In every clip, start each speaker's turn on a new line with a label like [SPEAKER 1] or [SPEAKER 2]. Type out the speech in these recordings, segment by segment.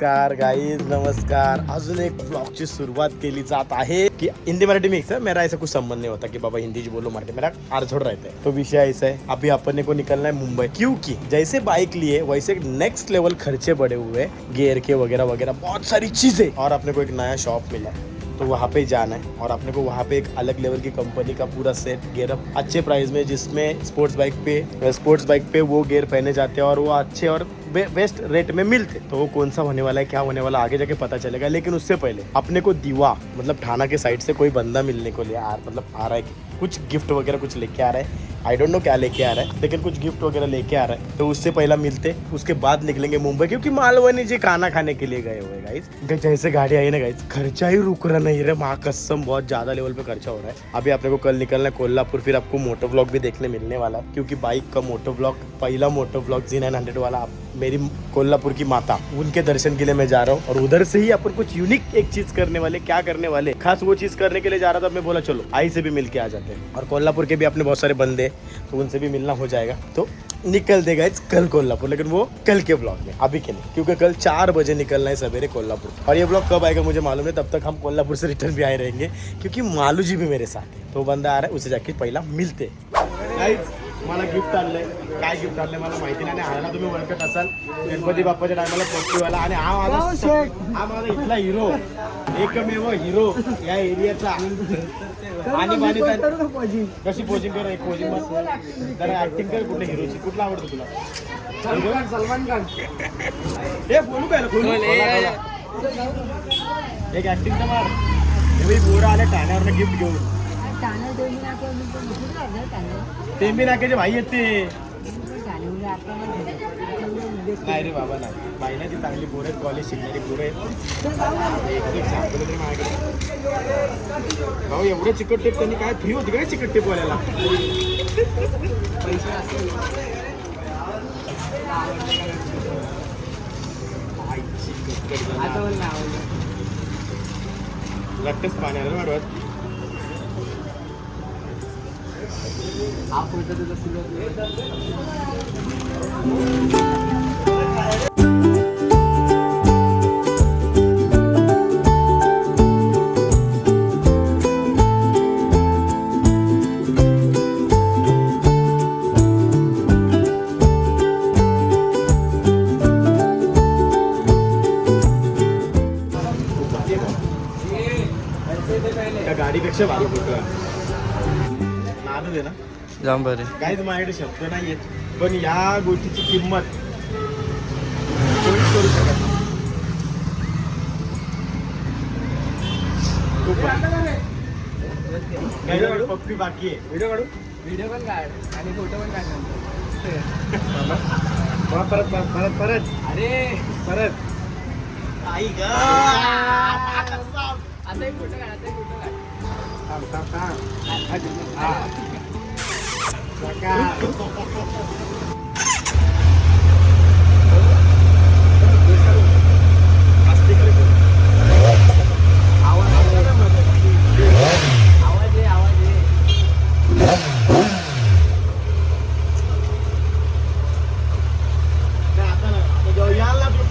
[SPEAKER 1] नमस्कार गाइस, नमस्कार। अजून एक ब्लॉगची सुरुवात केली जात आहे की हिंदी मराठी मिक्स है। मेरा ऐसा कुछ संबंध नहीं होता कि बाबा हिंदी जी बोलो मराठी, मेरा आरझोड़ रहता है। तो विषय ऐसा है, अभी अपने को निकलना है मुंबई, क्योंकि जैसे बाइक लिए वैसे नेक्स्ट लेवल खर्चे बढ़े हुए, गियर के वगैरह वगैरह बहुत सारी चीजें, और अपने को एक नया शॉप मिला तो वहाँ पे जाना है और अपने को वहाँ पे एक अलग लेवल की कंपनी का पूरा सेट गियर अप अच्छे प्राइस में, जिसमें स्पोर्ट्स बाइक पे वो गियर पहने जाते हैं और वो अच्छे और बेस्ट रेट में मिलते। तो वो कौन सा होने वाला है, क्या होने वाला, आगे जाके पता चलेगा। लेकिन उससे पहले अपने को दीवा मतलब थाना के साइड से कोई बंदा मिलने को आ रहा है, कुछ गिफ्ट वगैरह कुछ लेके आ रहा है। आई डोंट नो क्या लेके आ रहा है, लेकिन कुछ गिफ्ट वगैरह लेके आ रहा है। तो उससे पहला मिलते, उसके बाद निकलेंगे मुंबई, क्योंकि मालवनी जी खाना खाने के लिए गए हुए गाइस। जैसे गाड़ी आई ना गाइस, खर्चा ही रुक रहा नहीं रहा, माँ कसम बहुत ज्यादा लेवल पे खर्चा हो रहा है। अभी अपने को कल निकलना है कोल्हापुर, फिर आपको मोटो व्लॉग भी देखने मिलने वाला है, क्योंकि बाइक का मोटो व्लॉग, पहला मोटो व्लॉग Z900 वाला मेरी कोल्हापुर की माता, उनके दर्शन के लिए मैं जा रहा हूँ। और उधर से ही अपन कुछ यूनिक एक चीज करने वाले, क्या करने वाले, खास वो चीज करने के लिए जा रहा था। मैं बोला चलो आई से भी मिल के आ जाते हैं, और कोल्हापुर के भी अपने बहुत सारे बंदे, तो उनसे भी मिलना हो जाएगा। तो निकल देगा कल कोल्हापुर, लेकिन वो कल के ब्लॉग में, अभी के लिए, क्योंकि कल 4 बजे निकलना है सवेरे कोल्हापुर। और ये ब्लॉग कब आएगा मुझे मालूम है, तब तक हम कोल्हापुर से रिटर्न भी आए रहेंगे, क्योंकि मालू जी भी मेरे साथ है। तो बंदा आ रहा है, उसे जाके पहिला मिलते। मला गिफ्ट आणलंय, काय गिफ्ट आणलंय मला माहिती नाही, आणायला तुम्ही ओळखत असाल, गणपती बाप्पाच्या टायमाला पोस्टीवाला। आणि हा माझा इथला हिरो, एकमेव हिरो या एरियाचा। आणि कशी पोजिंग कर, एक पोजिंग जरा ऍक्टिंग कर, कुठल्या हिरोची, कुठला आवडतो तुला? सलमान खान। हे बोलू काय एक ऍक्टिंग तर मार। हे बोरा आले ठाण्यावर गिफ्ट घेऊन, टेंबी नाक्याचे भाई आहेत ते। नाही रे बाबा, नाही बाई ना, ती चांगली पोरं आहेत, कॉलेज शिकणारी पोरं आहेत। भाऊ एवढं चिकट टेप त्यांनी काय फ्री होती काय चिकट टेप वाल्याला? लट्टच पाण्याला वाढवत गाडीपेक्षा भारी फोटो नादच आहे ना,
[SPEAKER 2] जाम बरे
[SPEAKER 1] काहीच माझ्याकडे शब्द नाही आहेत, पण या गोष्टीची किंमत कोणीच करू शकत नाही। पप्पी बाकी आहे, व्हिडिओ काढू, व्हिडिओ पण काढ आणि फोटो पण काढ। परत परत परत, अरे परत आई ग, आता एक फोटो काढ, आता एक फोटो काढ।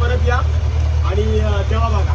[SPEAKER 1] परत या आणि तेव्हा बघा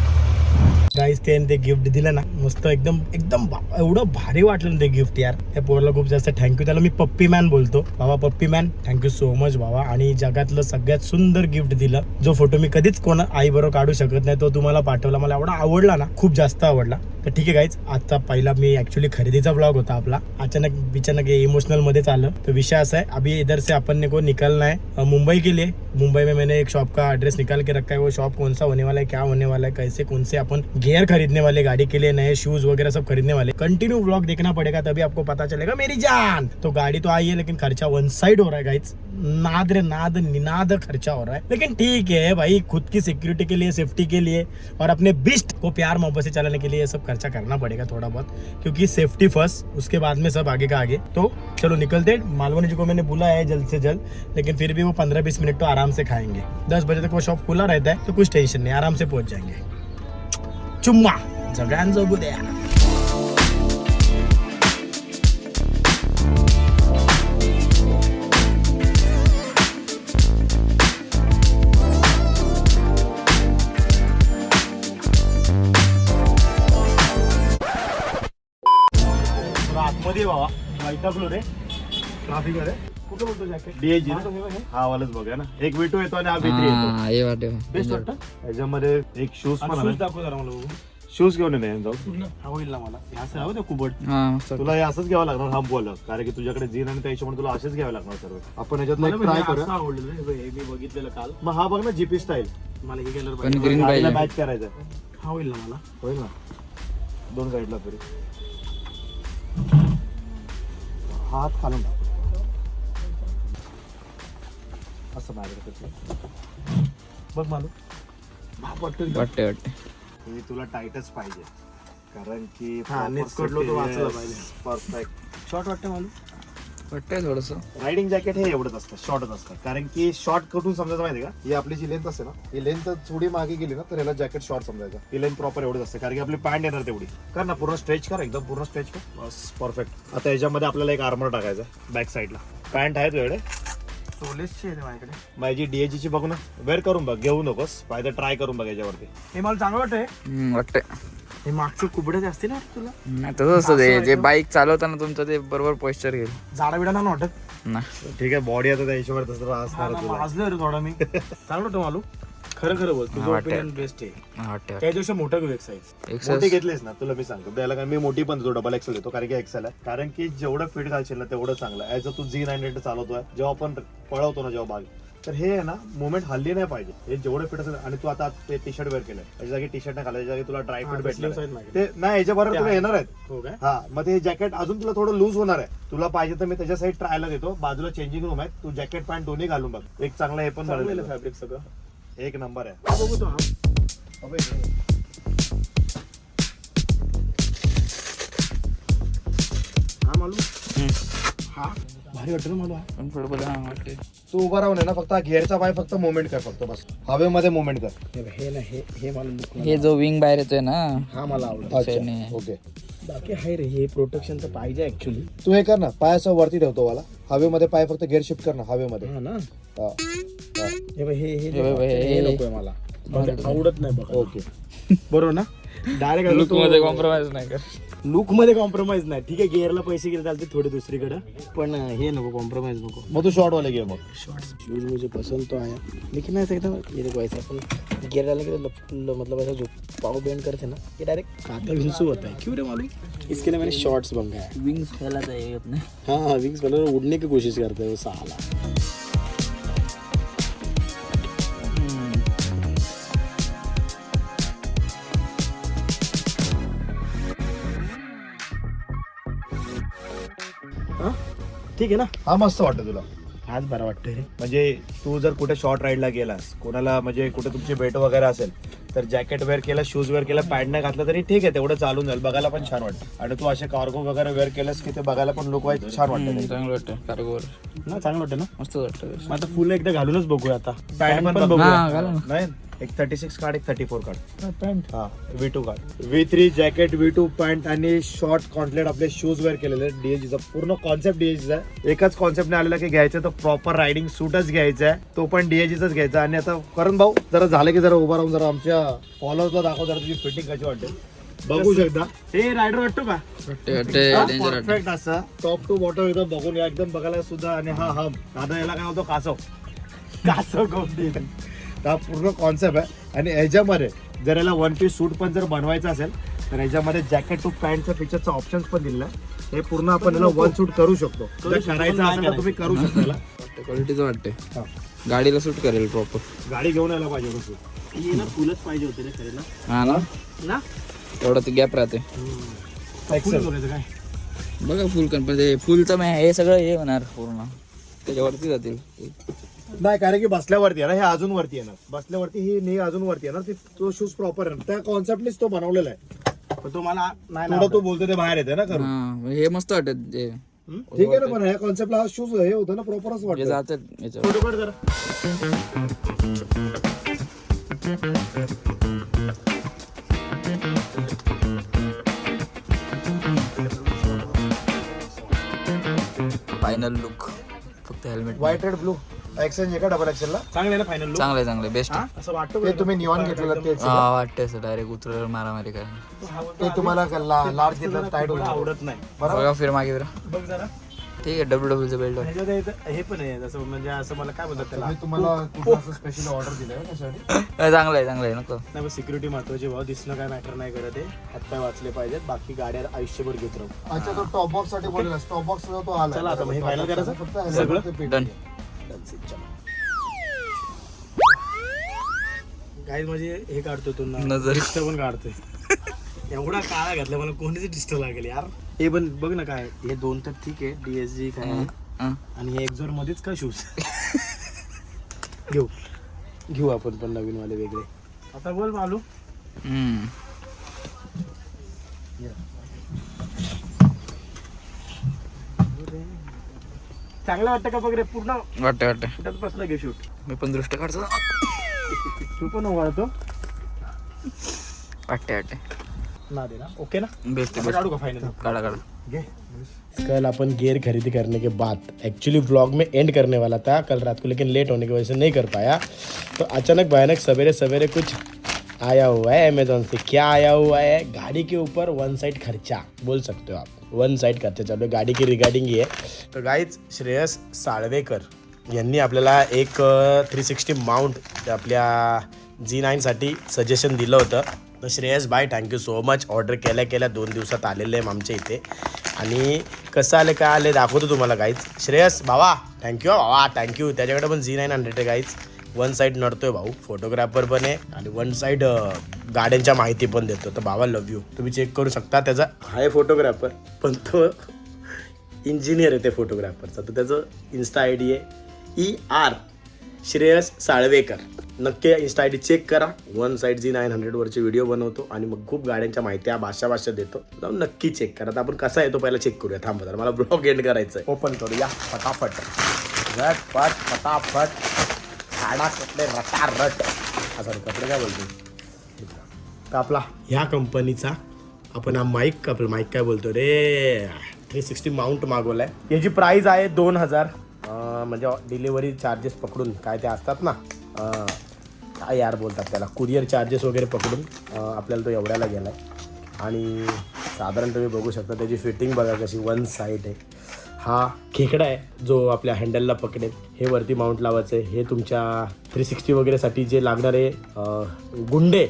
[SPEAKER 1] गाईस, ते गिफ्ट दिलं ना, मस्त एकदम एकदम एवढं भारी वाटलं ना ते गिफ्ट यार। त्या पोरला खूप जास्त थँक्यू, त्याला मी पप्पी मॅन बोलतो। बाबा पप्पी मॅन, थँक्यू सो मच बाबा। आणि जगातलं सगळ्यात सुंदर गिफ्ट दिलं, जो फोटो मी कधीच कोणा आई बरोबर काढू शकत नाही, तो तुम्हाला पाठवला। मला एवढा आवडला ना, खूप जास्त आवडला। तर ठीक आहे गाईज, आजचा पहिला मी ऍक्च्युअली खरेदीचा ब्लॉग होता आपला, अचानक इमोशनल मध्येच आलं। तो विषय असा है, अभी इधर से अपन को निकलना है मुंबई के लिए। मुंबई में मैंने एक शॉप का एड्रेस निकाल के रखा है, वो शॉप कौन सा होने वाला है, क्या होने वाला है, कैसे कौन से अपन गियर खरीदने वाले, गाड़ी के लिए नए शूज वगैरह सब खरीदने वाले। कंटिन्यू व्लॉग देखना पड़ेगा, तभी आपको पता चलेगा मेरी जान। तो गाड़ी तो आई है, लेकिन खर्चा वन साइड हो रहा है गाइज, नाद रे नाद निनाद खर्चा हो रहा है। लेकिन ठीक है भाई, खुद की सिक्योरिटी के लिए, सेफ्टी के लिए, और अपने बिस्ट को प्यार मोहब्बत से चलाने के लिए ये सब खर्चा करना पड़ेगा थोड़ा बहुत, क्योंकि सेफ्टी फर्स्ट, उसके बाद में सब आगे का आगे। तो चलो निकलते। मालवनी जी को मैंने बुलाया है जल्द से जल्द, लेकिन फिर भी वो 15-20 मिनट तो आराम से खाएंगे। 10 बजे तक वो शॉप खुला रहता है, तो कुछ टेंशन नहीं, आराम से पहुंच जाएंगे। चुम्मा जगान जगू द्या। मध्ये बाबा वैतागलो रे ट्रॅफिक मध्ये. कुठं बोलतो जॅकेट डीएजी हा वालाच बघा ना. एक विटू येतो आणि हा V3 येतो. बेस्ट वाटतं. याच्यामध्ये एक शूज पण आहे. दाखव जरा मला. शूज घेऊन नाही जाऊ होईल ना मला. असं हवं ते कुबट. तुला हे असंच घ्यावं लागणार हा बोल, कारण की तुझ्याकडे जीन आणि त्या हिशोबाने तुला असेच घ्यावे लागणार सर्व. आपण याच्यात ट्राय करू. आवडलं मी बघितलेलं काल. मग हा बघ ना जीपी स्टाईल. मला हे कलर मॅच करायचं. हा होईल ना मला. होईल ना दोन साईडला तरी. हात खालून असं माझ्याकडे बघ मालू. वाटते मी तुला टाईटच पाहिजे, कारण की परफेक्ट शॉर्ट वाटतं मालू. वाटतंय थोडस. रायडिंग जॅकेट हे एवढंच असतं, शॉर्टच असतं, कारण की शॉर्ट कुठून समजायचं माहिती का, ही आपली जी लेंथ असते ना, ही लेंथ थोडी मागे गेली ना तर याला जॅकेट शॉर्ट समजायचं. ही लेंथ प्रॉपर एवढंच असते, कारण की आपली पॅन्ट येणार तेवढी. कर ना पूर्ण स्ट्रेच कर, एकदम पूर्ण स्ट्रेच कर, बस परफेक्ट. आता याच्यामध्ये आपल्याला एक आर्मर टाकायचा बॅक साईडला. पॅन्ट आहे तुझ्याकडे? सोलेसची आहे माझ्याकडे. माझी DAG ची बघू ना, वेअर करून बघ, घेऊ नकोस, पाहिजे ट्राय करून बघ याच्यावरती. हे मला चांगलं वाटतंय. हे मागचं कुबडे असते ना तुला? नाही तसं असतं ते, जे बाईक चालवताना तुमचं ते बरोबर पोस्चर घेईल. जाडा बिडा नाही वाटत ना. ठीक आहे, बॉडी आता त्या हिशोबाने तसं असणार. रे थोडा मी चांगलं वाटतं मालू. खरं खरं बोल, तुझं ओपिनियन बेस्ट आहे. त्याच्यापेक्षा मोठं घेऊ एक्साइज. मोठी घेतलीस ना, तुला मी सांगतो त्याला, कारण मी मोठी पण देतो, डबल एक्सेल देतो, कारण की एक्सेल आहे. कारण की जेवढं फिट घालशील ना तेवढं चांगलं. ऍज तू G900 चालवतोय, जेव्हा आपण पळवतो ना जेव्हा बाग, तर हे आहे ना मुवमेंट हल्ली नाही पाहिजे. हे जेवढं फिट असेल, आणि तू आता ते टी शर्ट वेअर केलंय, त्याच्या जागी टी शर्ट नाही घालायच्या जागी तुला ड्राय फिट भेटलं ते नाही, याच्याबरोबर तुला येणार आहेत. हा, मग ते जॅकेट अजून तुला थोडं लूज होणार आहे. तुला पाहिजे तर मी त्याच्या साईड ट्रायला देतो, बाजूला चेंजिंग रूम आहे, तू जॅकेट पॅन्ट दोन्ही घालून बघ. एक चांगलं हे पण बनवलेलं फॅब्रिक, सगळं एक नंबर आहे. बघू तो हा मालू. हा भारी वाटतं ना मला. तू उभा राहून आहे ना, फक्त घेरचा पाय फक्त मुवमेंट कर, फक्त बस हवेमध्ये मुवमेंट कर. हे ना हे मला, हे जो विंग बाहेर येतोय ना, हा मला आवडत. ओके, बाकी आहे रे, हे प्रोटेक्शन तर पाहिजे ऍक्च्युली. तू हे कर ना, पाय असं वरती ठेवतो वाला, हवेमध्ये पाय फक्त गेअर शिफ्ट कर ना हवेमध्ये. हा ना, हे नकोय मला, आवडत नाही बघ. ओके बरोबर ना. डायरेक्ट लुक मध्ये कॉम्प्रोमाइज नाही कर. लुक मध्ये कॉम्प्रोमाइज नाही, ठीक आहे. गिअरला पैसे गेले चालते थोडे दुसरीकडे, पण हे नको कॉम्प्रोमाइज नको. मग तू शॉर्ट वाले घे. मग शॉर्ट शूज मुझे पसंद तो आया, लेकिन ऐसा एकदम ये देखो ऐसा अपन गियर डालने के मतलब ऐसा जो पाव बेंड करते ना, ये डायरेक्ट काटा विंसू होता है. क्यों रे मालूम? इसके लिए मैंने शॉर्ट्स मंगाया. विंग्स फैलाता है अपने. हाँ, विंग्स फैला, उड़ने की कोशिश करते हैं वो साला. ठीक आहे ना. हा मस्त वाटतं तुला, हाच बरा वाटतंय रे. म्हणजे तू जर कुठे शॉर्ट राईडला गेलास, कोणाला म्हणजे कुठे तुमची भेट वगैरे असेल, तर जॅकेट वेअर केलं, शूज वेअर केलं, पॅन्ट नाही घातलं तरी ठीक आहे, तेवढं चालून जाईल, बघायला पण छान वाटतं. आणि तू असे कार्गो वगैरे वेअर केलंस की ते बघायला पण लुक वाईज छान वाटतं. चांगलं वाटतं कार्गो ना, चांगलं वाटतं ना, मस्त वाटतं. आता फुल एकदा घालूनच बघूया. आता पॅन्ट पण बघूया. नाही, एक 36 काढ, एक 34 काढ पॅन्ट. हा, V2 काढ. V3 जॅकेट, V2 पॅन्ट आणि शॉर्ट कॉन्टलेट आपले शूज वेअर केलेले. DAGचा पूर्ण कॉन्सेप्ट DAGचा आहे. एकाच कॉन्सेप्टने आलेला की घ्यायचं तर प्रॉपर रायडिंग सूटच घ्यायचा आहे, तो पण DAGचाच घ्यायचा. आणि आता करण भाऊ जरा झालं की जरा उभा राहून जरा आमच्या फॉलोअर्सला दाखव, जरा तुझी फिटिंग कशी वाटते बघू शकता. हे रायडर वाटतो का? परफेक्ट असं टॉप टू बॉटम एकदम बघून या, एकदम बघायला सुद्धा. आणि हा हम दादा याला काय होतो, कासव गोष्टी. हा पूर्ण कॉन्सेप्ट आहे. आणि ह्याच्यामध्ये जर याला वन पीस सूट पण जर बनवायचं असेल तर ह्याच्यामध्ये जॅकेट टू पॅन्टचा फीचरचा ऑप्शन पण दिलेला आहे. हे पूर्ण आपण याला वन सूट करू शकतो. जर करायचं असेल तर तुम्ही करू शकता. क्वालिटीचं वाटतंय, गाडीला सूट करेल प्रॉपर. गाडी घेऊन यायला पाहिजे सूट. ना फुलच पाहिजे होते रे खरेला. हा ना, एवढा ते गॅप राहते. काय बघा फुल पण ते फुलचं हे सगळं हे होणार पूर्ण त्याच्यावरती जातील. नाही, कारण की बसल्यावरती आहे ना, हे अजून वरती येणार. बसल्यावरती ही अजून वरती येणार. तो शूज प्रॉपर आहे, त्या कॉन्सेप्टनेच तो बनवलेला आहे. पण तो मला नाही, तो बोलतो ते बाहेर येते ना करून. हे मस्त वाटत ते, ठीक आहे ना. पण ह्या कॉन्सेप्टला हा शूज हे होतं ना, प्रॉपरच वाटतं. फायनल लुक फक्त helmet, white red blue. Exchange आहे का डबल एक्सचेंजला? चांगले ना फायनल?
[SPEAKER 2] चांगले चांगले बेस्ट.
[SPEAKER 1] असं वाटतं ते तुम्ही निऑन घेतलेलं तेच?
[SPEAKER 2] हा वाटते असं डायरेक्ट उतरल्यावर मारामारी काय
[SPEAKER 1] ते तुम्हाला लार्ज घेतलं टाईट आवडत नाही.
[SPEAKER 2] बघा फिर मागे फिर.
[SPEAKER 1] बघ जरा
[SPEAKER 2] ठीक आहे WWचं बेल्ट.
[SPEAKER 1] हे पण आहे जसं म्हणजे असं मला काय म्हणतात त्याला,
[SPEAKER 3] तुम्हाला स्पेशल ऑर्डर दिलाय त्यासाठी?
[SPEAKER 2] चांगलं आहे नको.
[SPEAKER 1] नाही सिक्युरिटी महत्वाची भाव, दिसणं काय मॅटर नाही करत आहे. हातपाय वाचले पाहिजेत, बाकी गाड्या आयुष्यभर घेत राहू.
[SPEAKER 3] अच्छा तो टॉप बॉक्स साठी बोलला, टॉप बॉक्स तो आला.
[SPEAKER 1] चला आता मग हे फायनल करायचं
[SPEAKER 3] सगळं
[SPEAKER 2] डन.
[SPEAKER 1] काय म्हणजे हे काढतो तू
[SPEAKER 2] नजर.
[SPEAKER 1] डिस्टर पण काढतोय. एवढा काळा घातला मला कोणीच डिस्टर लागेल यार. हे पण बघ ना काय, हे दोन तर ठीक आहे DSG काय आणि हे एक्झोर मध्येच का शूज. घेऊ आपण पण नवीन वाले वेगळे. आता बोल मालू. चांगलं वाटतं का बघ रे पूर्ण?
[SPEAKER 2] वाटते
[SPEAKER 1] कुठं प्रश्न घे शूट.
[SPEAKER 2] मी पण दृष्ट काढतो.
[SPEAKER 1] तू पण उघडतो
[SPEAKER 2] वाटते
[SPEAKER 1] ना दे ना. ओके ना,
[SPEAKER 2] बेस्ट.
[SPEAKER 1] काढू का फायनल?
[SPEAKER 2] काढा.
[SPEAKER 1] कल अपन गियर खरीदी करने के बाद एक्चुअली व्लॉग में एंड करने वाला था कल रात को, लेकिन लेट होने की वजह से नहीं कर पाया. तो अचानक भयानक सवेरे सवेरे कुछ आया हुआ है अमेजोन से. क्या आया हुआ है? गाड़ी के ऊपर वन साइड खर्चा बोल सकते हो आप. वन साइड खर्चा चालू गाड़ी की रिगार्डिंग ही आहे. तर गाईज श्रेयस साळवेकर यांनी आपल्याला एक 360 माउंट आपल्या G9साठी सजेशन दिलं होतं. तर श्रेयस भाई थँक्यू सो मच. ऑर्डर केल्या 2 दिवसात आलेलं आहे आमच्या इथे. आणि कसं आले काय आले दाखवतो तुम्हाला गाईज. श्रेयस भावा थँक्यू भावा, थँक्यू. त्याच्याकडे पण G900 आहे गाईज. वन साईड नडतोय भाऊ, फोटोग्राफर पण आहे आणि वन साईड गाड्यांच्या माहिती पण देतो. तर भावा लव्ह यू. तुम्ही चेक करू शकता. त्याचा आहे फोटोग्राफर पण तो इंजिनियर आहे ते फोटोग्राफरचा. तर त्याचं इन्स्टा ID आहे ER श्रेयस साळवेकर. नक्की इन्स्टा ID चेक करा. वन साईड G900 वरचे व्हिडिओ बनवतो आणि मग खूप गाड्यांच्या माहित्या भाषा देतो. जाऊन नक्की चेक करा. तर आपण कसा आहे तो पहिला चेक करूया. थांबा जरा, मला ब्लॉग एंड करायचं आहे. ओपन करूया फटाफट, रट फटाफट. साडा कपडे रटारट. सॉरी कपडे काय बोलतो. तर आपला ह्या कंपनीचा आपण हा माईक, आपला माईक काय बोलतो रे, 360 माउंट मागवलाय. याची प्राइस आहे 2000. म्हणजे डिलिव्हरी चार्जेस पकडून काय ते असतात ना, काय यार बोलतात त्याला, कुरिअर चार्जेस वगैरे पकडून आपल्याला तो एवढ्याला गेला आहे. आणि साधारण तुम्ही बघू शकता त्याची फिटिंग बघा कशी. वन साईड आहे. हा खेकडा आहे जो आपल्या हँडलला पकडेल. हे वरती माउंट लावायचं आहे. हे तुमच्या 360 वगैरेसाठी जे लागणारे गुंडे,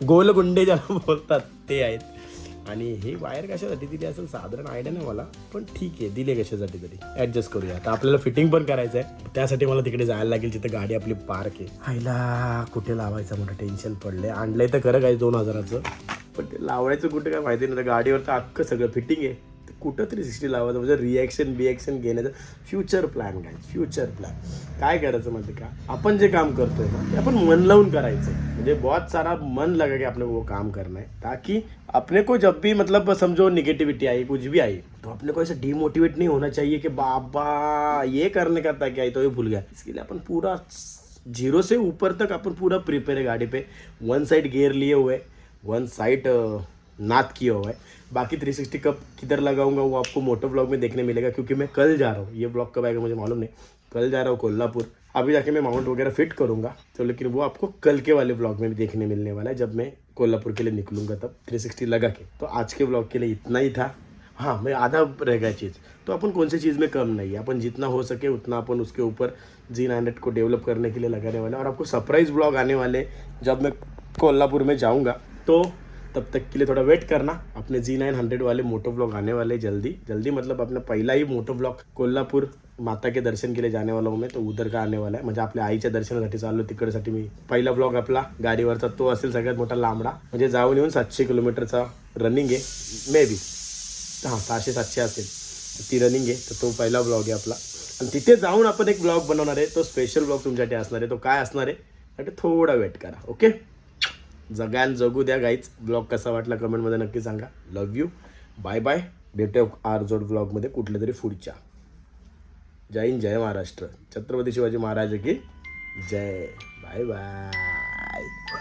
[SPEAKER 1] गोल गुंडे ज्याला बोलतात ते आहेत. आणि हे वायर कशासाठी दिली असेल साधारण आयडिया नाही मला, पण ठीक आहे दिले कशासाठी तरी ॲडजस्ट करूया. आता आपल्याला फिटिंग पण करायचं आहे. त्यासाठी मला तिकडे जायला लागेल जिथे गाडी आपली पार्क आहे. हायला कुठे लावायचं मोठं टेन्शन पडले. आणलंय तर खरं काय 2000चं, पण ते लावायचं कुठे काय माहिती नाही. तर गाडीवर तर अख्खं सगळं फिटिंग आहे. कुठं 360 लावायचं म्हणजे रिॲक्शन घेण्याचं फ्युचर प्लॅन काय. फ्युचर प्लॅन काय करायचं माहिती का, आपण जे काम करतोय ना ते आपण मन लावून करायचं. म्हणजे बहुत सारा मन लगा के अपने को वो काम करना है, ताकि अपने को जब भी मतलब समझो निगेटिविटी आई कुछ भी आई तो अपने को ऐसा डिमोटिवेट नहीं होना चाहिए कि बाबा ये करने का था क्या तो ये भूल गया. इसके लिए अपन पूरा 0 से ऊपर तक अपन पूरा प्रिपेयर है गाड़ी पे. वन साइड गियर लिए हुए, वन साइड नाथ किया हुआ है. बाकी 360 कब किधर लगाऊंगा वो आपको मोटो ब्लॉग में देखने मिलेगा, क्योंकि मैं कल जा रहा हूँ. ये ब्लॉग कब आएगा मुझे मालूम नहीं. कल जा रहा हूँ कोल्हापुर. अभी जाके मैं माउंट वगैरह फिट करूँगा तो, लेकिन वो आपको कल के वाले ब्लॉग में भी देखने मिलने वाला है जब मैं कोल्हापुर के लिए निकलूँगा तब 360 लगा के. तो आज के ब्लॉग के लिए इतना ही था. हाँ मैं आधा रह गया चीज़, तो अपन कौन सी चीज़ में कम नहीं है. अपन जितना हो सके उतना अपन उसके ऊपर G900 को डेवलप करने के लिए लगाने वाले. और आपको सरप्राइज़ ब्लॉग आने वाले जब मैं कोल्हापुर में जाऊँगा. तो तब तक के लिए थोड़ा वेट करना. अपने G900 वाले मोटो ब्लॉग आने वाले जल्दी मतलब अपना पहिला ही मोटो ब्लॉग कोल्हापुर माता के दर्शन के लिए जाने वाला हूँ मैं, तो उधर का आने वाला आहे. म्हणजे आपल्या आईच्या दर्शनासाठी चाललो तिकडसाठी. मी पहिला ब्लॉग आपला गाडीवरचा तो असेल सगळ्यात मोठा लांबडा. म्हणजे जाऊन येऊन 700 किलोमीटरचा रनिंग आहे मे बी. हां 600-700 असेल ती रनिंग आहे. तर तो पहिला ब्लॉग आहे आपला. आणि तिथे जाऊन आपण एक ब्लॉग बनवणार आहे. तो स्पेशल ब्लॉग तुमच्यासाठी असणार आहे. तो काय असणार आहे त्यासाठी थोडा वेट करा. ओके, जगान जगू द्या गाईच. ब्लॉग कसा वाटला कमेंटमध्ये नक्की सांगा. Love you. Bye bye. भेटू आरजोड ब्लॉगमध्ये कुठल्या तरी पुढच्या. जय हिंद, जय महाराष्ट्र. छत्रपती शिवाजी महाराज की जय. Bye bye.